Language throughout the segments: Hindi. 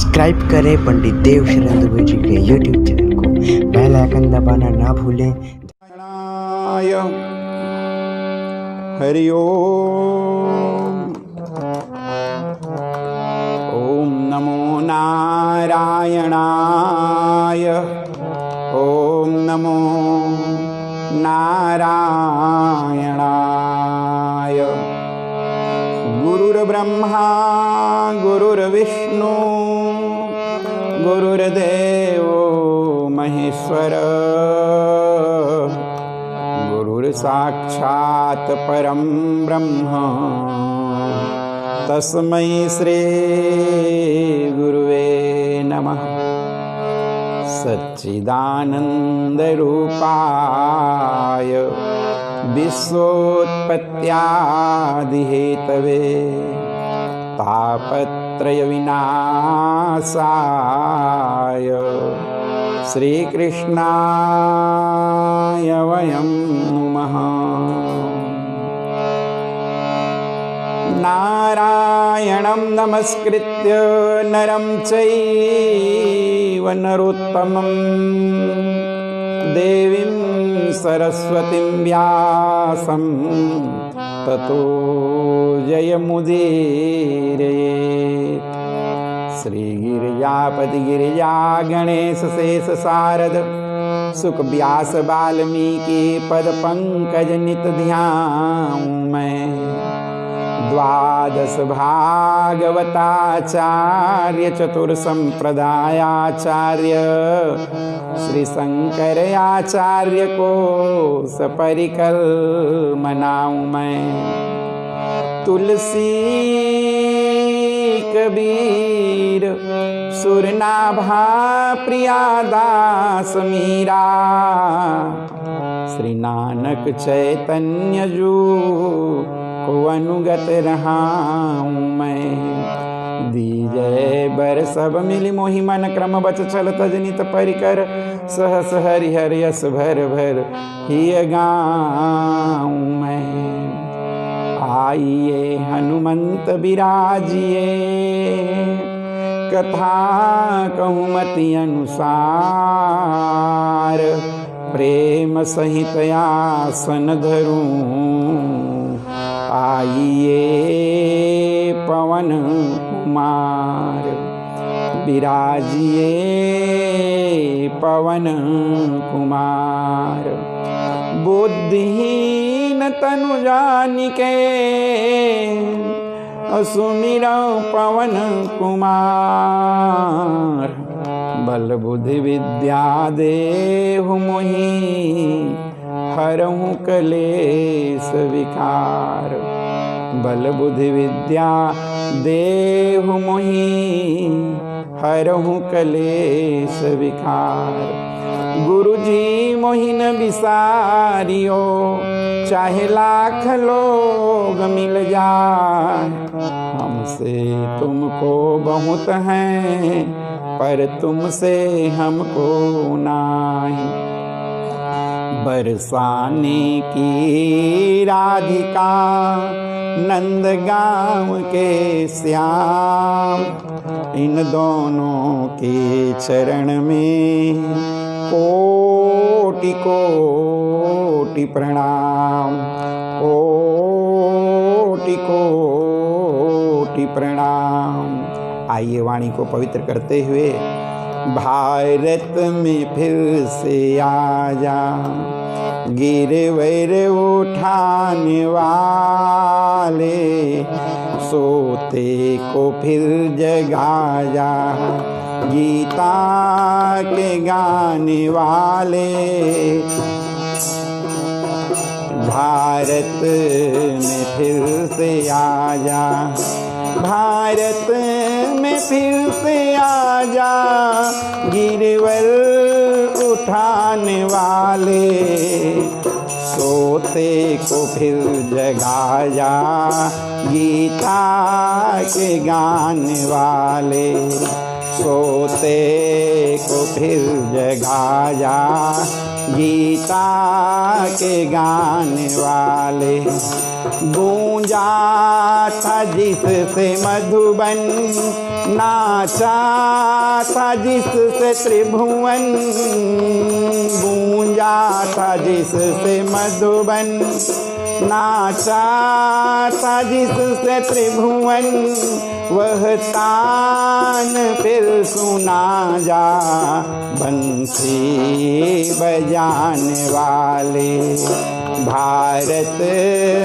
सब्सक्राइब करें पंडित देव शरण दुबे जी के यूट्यूब चैनल को, बेल आइकन दबाना ना भूलें। हरि ओम। ओम नमो नारायणाय। ओम नमो नारायणाय। गुरुर्ब्रह्मा गुरुर्विष्णु गुरुर्देवो महेश्वर, गुरुर्साक्षात् परं ब्रह्म, तस्मै श्री गुरुवे नमः। सच्चिदानन्दरूपाय विश्वोत्पत्त्यादिहेतवे, तापत्रयविनाशाय श्रीकृष्णाय वयं नुमः। नारायणं नमस्कृत्य नरं चैव नरोत्तमं, देवीं सरस्वतीं व्यासं ततो जयमुदीरयेत्। श्रीगिरिजापति गिरिजा गणेश शेष शारद, सुख व्यास वाल्मीकि पद पंकज नित ध्यान मैं। द्वादश भागवताचार्य चतुर्संप्रदायाचार्य, श्री शंकर आचार्य को सपरिकर मनाऊं मैं। तुलसी कबीर सुरनाभा प्रियादास मीरा, श्री नानक चैतन्य जू को अनुगत रहाऊं मैं। दीजय बर सब मिली मोहि मन, क्रम बच चल तजनित परिकर, सहस हरि हरि यस भर भर हिय गाऊं मैं। आइए हनुमंत बिराजिए, कथा कहूँ मति अनुसार, प्रेम सहित आसन धरूं। आइए पवन कुमार, बिराजिए पवन कुमार। बुद्धिहीन तनु जानिके, सुमिरौ पवन कुमार। बल बुद्धि विद्या देहु मोहि, हरहु कलेश विकार। बल बुद्धि विद्या देहु मोहि, हरहु कलेश विकार। गुरु जी मोहि न बिसारियो, चाहे लाख लोग मिल जाए। हमसे तुमको बहुत हैं, पर तुमसे हमको नाही। बरसाने की राधिका नंदगांव के श्याम, इन दोनों के चरण में कोटि कोटि प्रणाम, कोटि कोटि प्रणाम। आइए वाणी को पवित्र करते हुए भारत में फिर से आजा, गिरवर उठाने वाले, सोते को फिर जगाया। गीता के गाने वाले, भारत में फिर से आजा, भारत में फिर से आजा। गिरवर उठाने वाले, सोते को फिर जगाया। गीता के गाने वाले, सोते को फिर जगाया। गीता के गाने वाले। गूंजा था जिससे मधुबन, नाचा था जिससे त्रिभुवन। गूंजा था जिससे मधुबन, नाचा था जिससे त्रिभुवन। वह तान फिर सुना जा बंसी बजाने वाले। भारत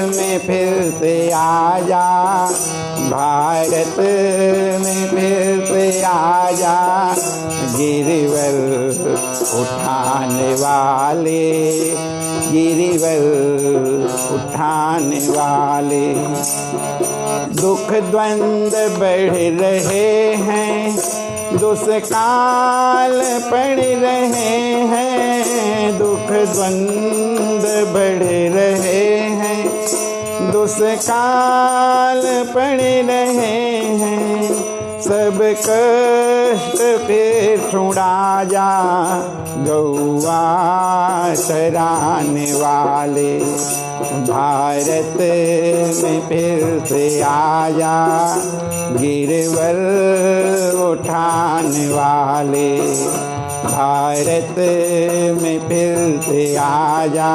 में फिर से आजा, भारत में फिर से आजा, गिरिवर उठाने वाले, गिरिवर उठाने वाले। दुख द्वंद बढ़ रहे हैं, दुष्काल पड़ रहे हैं। दुख द्वंद बढ़ रहे हैं, दुष्काल पड़ रहे हैं। सब कष्ट फिर छुड़ा जा गौआ चराने वाले। भारत में फिर से आजा, गिरवर उठाने वाले। भारत में फिर से आजा,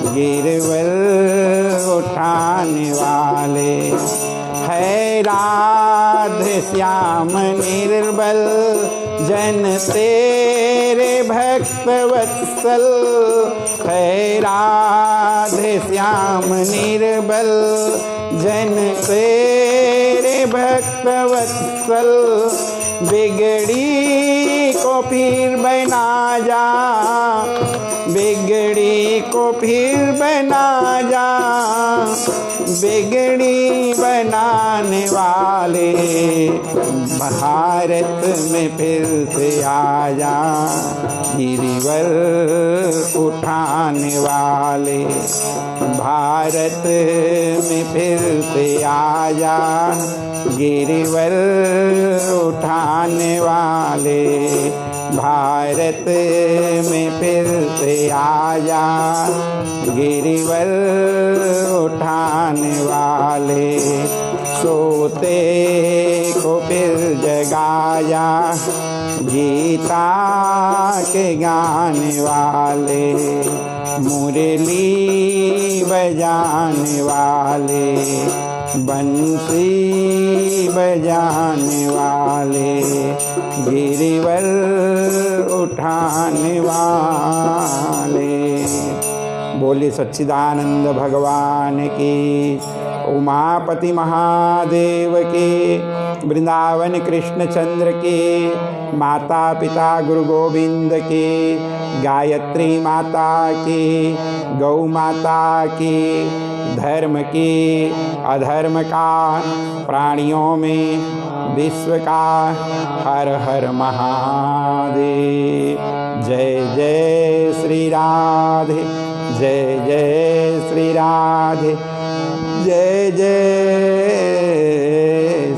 गिरवर उठाने वाले। है राधे श्याम निर्बल, जन तेरे भक्त वत्सल। है राधे श्याम निर्बल, जन तेरे भक्त वत्सल। बिगड़ी को फिर बना जा, बिगड़ी को फिर बना जा, बिगड़ी बनाने वाले। भारत में फिर से आजा, गिरिवर उठाने वाले। भारत में फिर से आजा, गिरिवर उठाने वाले। भारत में फिर से आजा, गिरिवर उठाने वाले। सोते को फिर जगाया, गीता के गाने वाले। मुरली बजाने वाले, बंसी बजाने वाले, गिरिवर उठाने वाले। बोले सच्चिदानंद भगवान की, उमापति महादेव के, वृंदावन कृष्ण चंद्र के, माता पिता गुरु गोविंद के, गायत्री माता की, गौ माता की, धर्म की, अधर्म का, प्राणियों में, विश्व का, हर हर महादेव। जय जय श्री राधे, जय जय श्री राधे, जय जय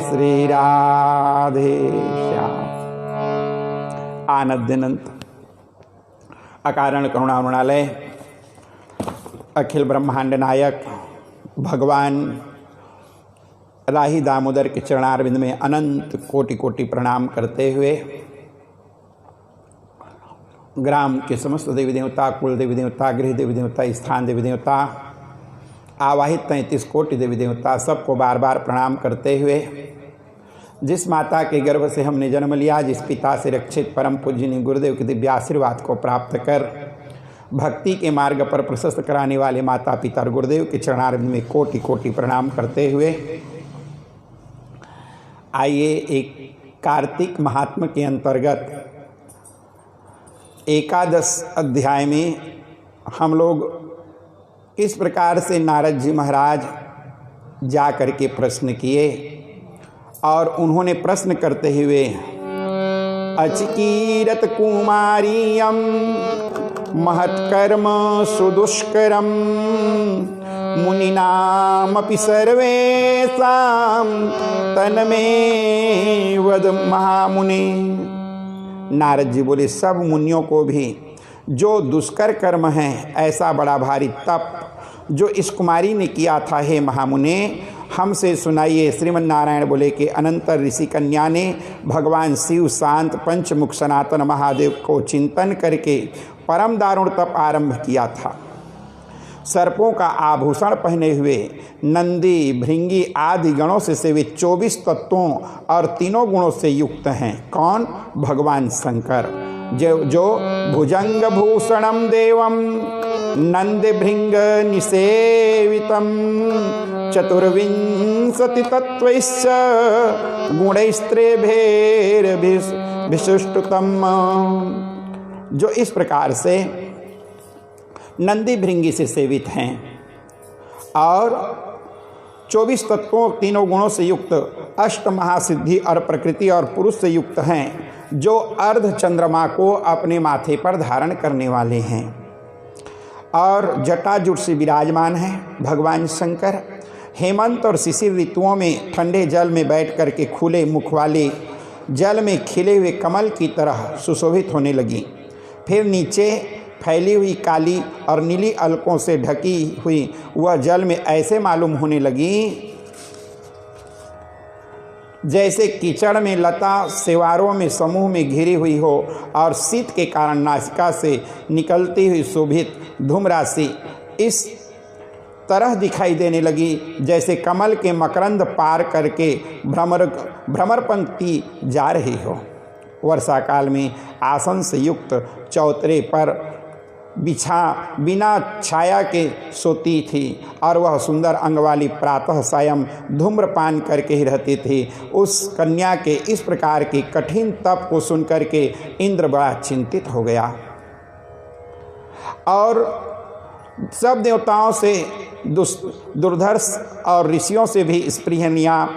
श्री राधे श्याम। आनंदनंत अकारण करुणामृणालय, अखिल ब्रह्मांड नायक भगवान राही दामोदर के चरणारविंद में अनंत कोटि कोटि प्रणाम करते हुए ग्राम के समस्त देवी देवता, कुल देवी देवता, गृह देवी देवता, स्थान देवी देवता, आवाहित 33 कोटि देवी देवता, सबको बार बार प्रणाम करते हुए, जिस माता के गर्भ से हमने जन्म लिया, जिस पिता से रक्षित परम पूज्यनीय गुरुदेव के दिव्य आशीर्वाद को प्राप्त कर भक्ति के मार्ग पर प्रशस्त कराने वाले माता पिता और गुरुदेव के चरणारविंद में कोटि कोटि प्रणाम करते हुए, आइए एक कार्तिक महात्म के अंतर्गत एकादश अध्याय में हम लोग इस प्रकार से नारद जी महाराज जा कर के प्रश्न किए और उन्होंने प्रश्न करते हुए अचकीरत कुमारियम महत्कर्म सुदुष्करम मुनिनामपि सर्वेषां तन्मे वद महामुनि। नारद जी बोले, सब मुनियों को भी जो दुष्कर कर्म है, ऐसा बड़ा भारी तप, जो इस कुमारी ने किया था, हे महामुने हमसे सुनाइए। श्रीमन्नारायण बोले कि अनंतर ऋषि कन्या ने भगवान शिव शांत पंचमुख सनातन महादेव को चिंतन करके परम दारुण तप आरंभ किया था। सर्पों का आभूषण पहने हुए नंदी भृंगी आदि गणों से सेवित 24 तत्वों और तीनों गुणों से युक्त हैं। कौन? भगवान शंकर, जो भुजंग भूषणम देवम नंद भृंग निसेवितम चतुर्विंशति तत्वैश्च गुणैस्त्रेभेर विशिष्टतम। जो इस प्रकार से नंदी भृंगी से सेवित हैं और 24 तत्वों तीनों गुणों से युक्त अष्ट महासिद्धि और प्रकृति और पुरुष से युक्त हैं, जो अर्ध चंद्रमा को अपने माथे पर धारण करने वाले हैं और जटाजुट से विराजमान हैं भगवान शंकर। हेमंत और शिशिर ऋतुओं में ठंडे जल में बैठ कर के खुले मुख वाले जल में खिले हुए कमल की तरह सुशोभित होने लगी। फिर नीचे फैली हुई काली और नीली अलकों से ढकी हुई वह जल में ऐसे मालूम होने लगी जैसे कीचड़ में लता सेवारों में समूह में घिरी हुई हो और शीत के कारण नासिका से निकलती हुई शोभित धूमराशि इस तरह दिखाई देने लगी जैसे कमल के मकरंद पार करके भ्रमर पंक्ति जा रही हो। वर्षा काल में आसन से युक्त चौतरे पर बिना छाया के सोती थी और वह सुंदर अंग वाली प्रातः सायं धूम्रपान करके ही रहती थी। उस कन्या के इस प्रकार के कठिन तप को सुनकर के इंद्र बड़ा चिंतित हो गया और सब देवताओं से दुर्धर्ष और ऋषियों से भी स्पृहनिया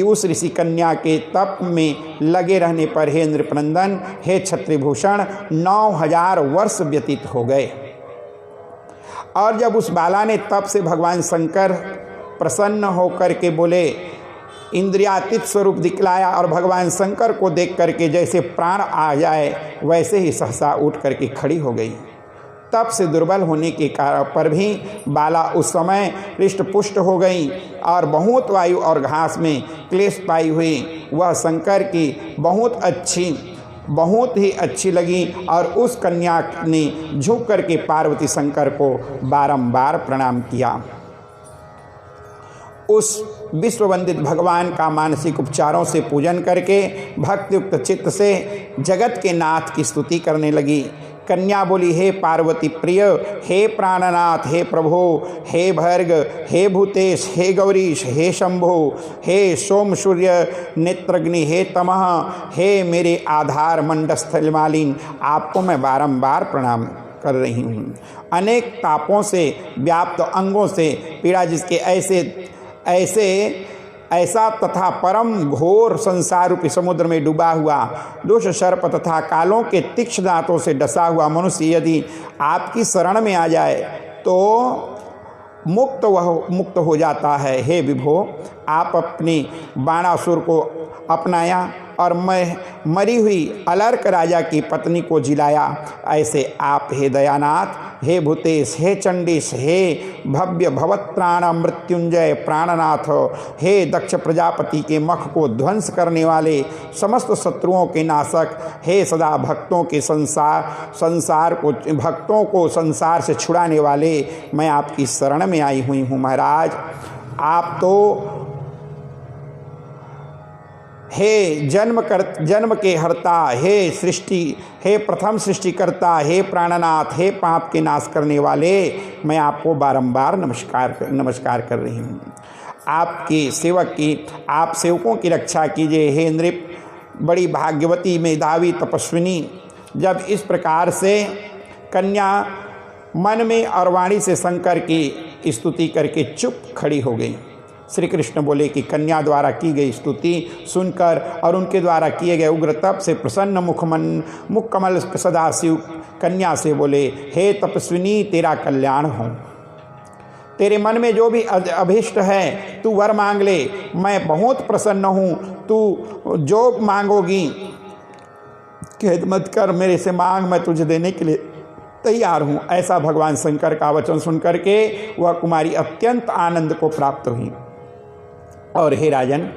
उस ऋषि कन्या के तप में लगे रहने पर हे नृपनंदन, हे क्षत्रिभूषण 9000 वर्ष व्यतीत हो गए। और जब उस बाला ने तप से भगवान शंकर प्रसन्न होकर के बोले, इंद्रियातीत स्वरूप दिखलाया और भगवान शंकर को देख करके जैसे प्राण आ जाए वैसे ही सहसा उठ करके खड़ी हो गई। तप से दुर्बल होने के कारण पर भी बाला उस समय हृष्ट पुष्ट हो गई और बहुत वायु और घास में क्लेश पाई हुई वह शंकर की बहुत ही अच्छी लगी और उस कन्या ने झुक करके पार्वती शंकर को बारंबार प्रणाम किया। उस विश्ववंदित भगवान का मानसिक उपचारों से पूजन करके भक्तियुक्त चित्त से जगत के नाथ की स्तुति करने लगी। कन्या बोली, हे पार्वती प्रिय, हे प्राणनाथ, हे प्रभो, हे भर्ग, हे भूतेश, हे गौरीश, हे शंभो, हे सोम सूर्य नेत्रग्नि, हे तमः, हे मेरे आधार मंडस्थल मालिन, आपको मैं बारंबार प्रणाम कर रही हूँ। अनेक तापों से व्याप्त अंगों से पीड़ा जिसके ऐसा तथा परम घोर संसार रूपी समुद्र में डूबा हुआ दुष्ट सर्प तथा कालों के तीक्ष्ण दांतों से डसा हुआ मनुष्य यदि आपकी शरण में आ जाए तो मुक्त हो जाता है। हे विभो, आप अपनी बाणासुर को अपनाया और मरी हुई अलर्क राजा की पत्नी को जिलाया। ऐसे आप हे दयानाथ, हे भूतेश, हे चंडीश, हे भव्य भवत्प्राण मृत्युंजय प्राणनाथ, हे दक्ष प्रजापति के मख को ध्वंस करने वाले समस्त शत्रुओं के नाशक, हे सदा भक्तों को संसार से छुड़ाने वाले, मैं आपकी शरण में आई हुई हूँ। महाराज, आप तो हे जन्म के हर्ता, हे प्रथम सृष्टिकर्ता, हे प्राणनाथ, हे पाप के नाश करने वाले, मैं आपको बारंबार नमस्कार कर रही हूँ। आप सेवकों की रक्षा कीजिए। हे नृप, बड़ी भाग्यवती मेधावी तपस्विनी। जब इस प्रकार से कन्या मन में और वाणी से शंकर की स्तुति करके चुप खड़ी हो गई। श्री कृष्ण बोले कि कन्या द्वारा की गई स्तुति सुनकर और उनके द्वारा किए गए उग्र तप से प्रसन्न मुख कमल सदाशिव कन्या से बोले, हे तपस्विनी, तेरा कल्याण हो। तेरे मन में जो भी अभिष्ट है तू वर मांग ले, मैं बहुत प्रसन्न हूँ। तू जो मांगोगी खेद मत कर, मेरे से मांग, मैं तुझे देने के लिए तैयार हूँ। ऐसा भगवान शंकर का वचन सुन करके वह कुमारी अत्यंत आनंद को प्राप्त हुई। और हे राजन,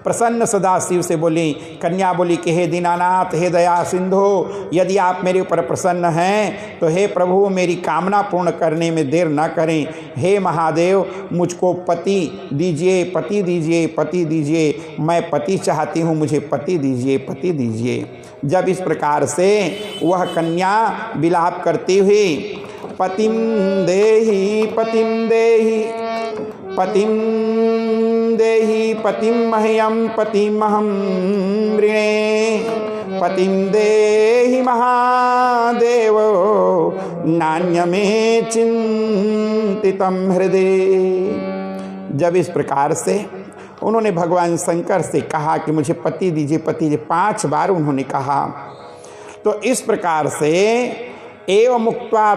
प्रसन्न सदा शिव से बोली, कन्या बोली कि हे दीनानाथ, हे दया सिंधु, यदि आप मेरे ऊपर प्रसन्न हैं तो हे प्रभु मेरी कामना पूर्ण करने में देर न करें। हे महादेव, मुझको पति दीजिए, पति दीजिए, पति दीजिए, मैं पति चाहती हूँ, मुझे पति दीजिए, पति दीजिए। जब इस प्रकार से वह कन्या विलाप करती हुई पतिम देहि पतिम देहि पतिम देहि पतिम मह्यम पतिमहं वृणे पतिम देहि महादेव नान्यमे चिंतितम हृदय। जब इस प्रकार से उन्होंने भगवान शंकर से कहा कि मुझे पति दीजिए, पति दीजिए, 5 बार उन्होंने कहा, तो इस प्रकार से एव मुक्त्वा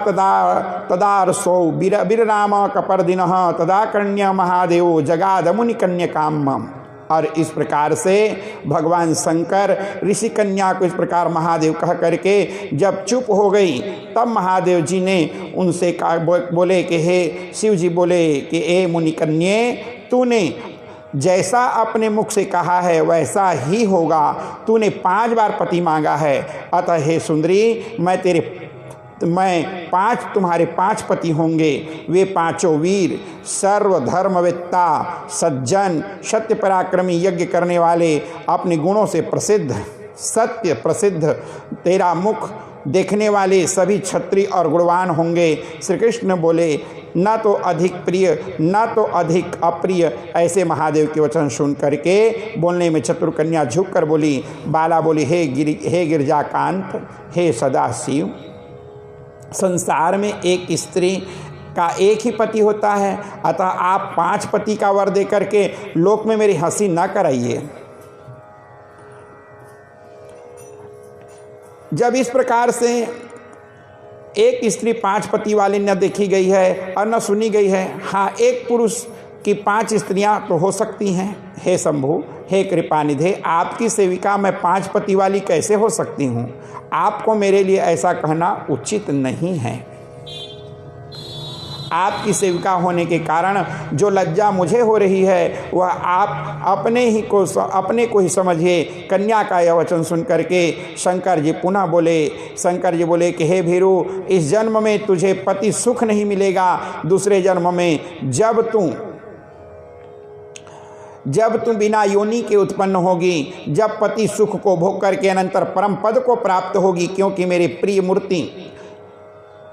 तदारसौ विरराम कपर्दिनः तदा कन्या महादेव जगाद मुनि कन्यकाम। और इस प्रकार से भगवान शंकर ऋषि कन्या को इस प्रकार महादेव कह करके जब चुप हो गई, तब महादेव जी ने उनसे कहा, बोले कि हे शिव जी बोले कि ए मुनि कन्ये, तूने जैसा अपने मुख से कहा है वैसा ही होगा। तूने 5 बार पति मांगा है, अतः हे सुंदरी, मैं 5 तुम्हारे 5 पति होंगे। वे 5 वीर, सर्वधर्मवेत्ता, सज्जन, सत्य पराक्रमी, यज्ञ करने वाले, अपने गुणों से प्रसिद्ध, सत्य प्रसिद्ध, तेरा मुख देखने वाले सभी क्षत्रिय और गुणवान होंगे। श्री कृष्ण बोले, न तो अधिक प्रिय न तो अधिक अप्रिय। ऐसे महादेव के वचन सुन करके बोलने में चतुर कन्या झुक कर बोली, बाला बोली, हे गिरजाकांत, हे सदाशिव, संसार में एक स्त्री का एक ही पति होता है, अतः आप 5 पति का वर दे करके लोक में मेरी हंसी न कराइए। जब इस प्रकार से एक स्त्री 5 पति वाली न देखी गई है और न सुनी गई है, हाँ, एक पुरुष की 5 स्त्रियां तो हो सकती हैं। हे शंभु, हे कृपानिधे, आपकी सेविका मैं 5 पति वाली कैसे हो सकती हूँ? आपको मेरे लिए ऐसा कहना उचित नहीं है। आपकी सेविका होने के कारण जो लज्जा मुझे हो रही है वह आप अपने को ही समझिए। कन्या का यह वचन सुन करके शंकर जी पुनः बोले, शंकर जी बोले कि हे भीरू, इस जन्म में तुझे पति सुख नहीं मिलेगा। दूसरे जन्म में जब तू बिना योनि के उत्पन्न होगी, जब पति सुख को भोग करके अनंतर परम पद को प्राप्त होगी, क्योंकि मेरी प्रिय मूर्ति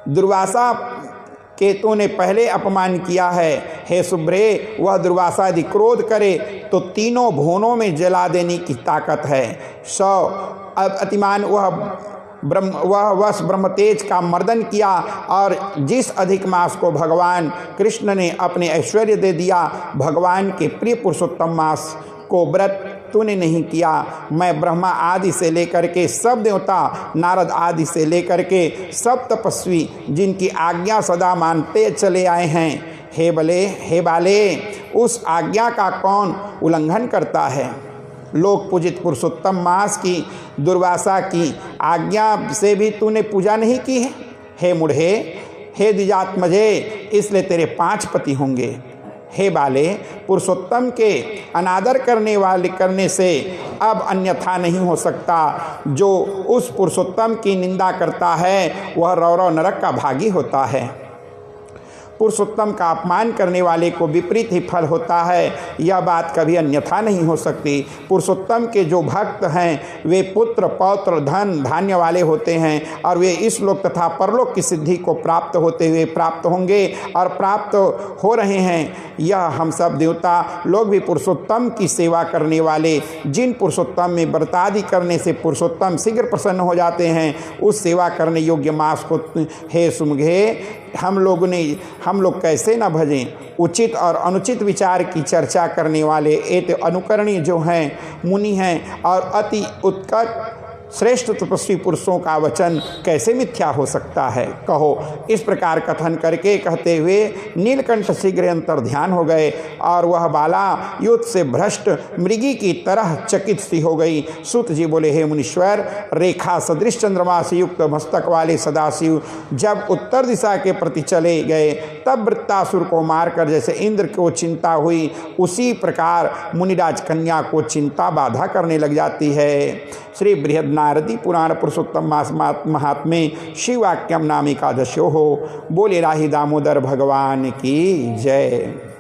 दुर्वासा के तूने पहले अपमान किया है। हे सुब्रे, वह दुर्वासा यदि क्रोध करे तो तीनों भुवनों में जला देने की ताकत है। अतिमान वह ब्रह्मतेज का मर्दन किया, और जिस अधिक मास को भगवान कृष्ण ने अपने ऐश्वर्य दे दिया, भगवान के प्रिय पुरुषोत्तम मास को व्रत तूने नहीं किया। मैं ब्रह्मा आदि से लेकर के सब देवता, नारद आदि से लेकर के सब तपस्वी जिनकी आज्ञा सदा मानते चले आए हैं, हे बाले, उस आज्ञा का कौन उल्लंघन करता है? लोक पूजित पुरुषोत्तम मास की दुर्वासा की आज्ञा से भी तूने पूजा नहीं की है। हे मूढ़े, हे द्विजात्मजे, इसलिए तेरे 5 पति होंगे। हे बाले, पुरुषोत्तम के अनादर करने से अब अन्यथा नहीं हो सकता। जो उस पुरुषोत्तम की निंदा करता है वह रौरव नरक का भागी होता है। पुरुषोत्तम का अपमान करने वाले को विपरीत ही फल होता है। यह बात कभी अन्यथा नहीं हो सकती। पुरुषोत्तम के जो भक्त हैं वे पुत्र, पौत्र, धन, धान्य वाले होते हैं, और वे इस लोक तथा परलोक की सिद्धि को प्राप्त होते हुए प्राप्त होंगे और प्राप्त हो रहे हैं। यह हम सब देवता लोग भी पुरुषोत्तम की सेवा करने वाले, जिन पुरुषोत्तम में व्रतादि करने से पुरुषोत्तम शीघ्र प्रसन्न हो जाते हैं, उस सेवा करने योग्य मास को हे सुमघे हम लोग कैसे न भजें। उचित और अनुचित विचार की चर्चा करने वाले एक अनुकरणीय जो हैं मुनि हैं, और अति उत्कट श्रेष्ठ तपस्वी पुरुषों का वचन कैसे मिथ्या हो सकता है, कहो। इस प्रकार कथन करके कहते हुए नीलकंठ शीघ्र अंतर ध्यान हो गए और वह बाला युद्ध से भ्रष्ट मृगी की तरह चकित सी हो गई। सूत जी बोले, हे मुनीश्वर, रेखा सदृश चंद्रमा से युक्त मस्तक वाले सदाशिव जब उत्तर दिशा के प्रति चले गए तब वृत्तासुर को मारकर जैसे इंद्र को चिंता हुई, उसी प्रकार मुनिराज कन्या को चिंता बाधा करने लग जाती है। श्री बृहद नारदी पुराण पुरुषोत्तम मास महात्म्य शिवाक्यम नामिका दस्यो हो। बोले राही दामोदर भगवान की जय।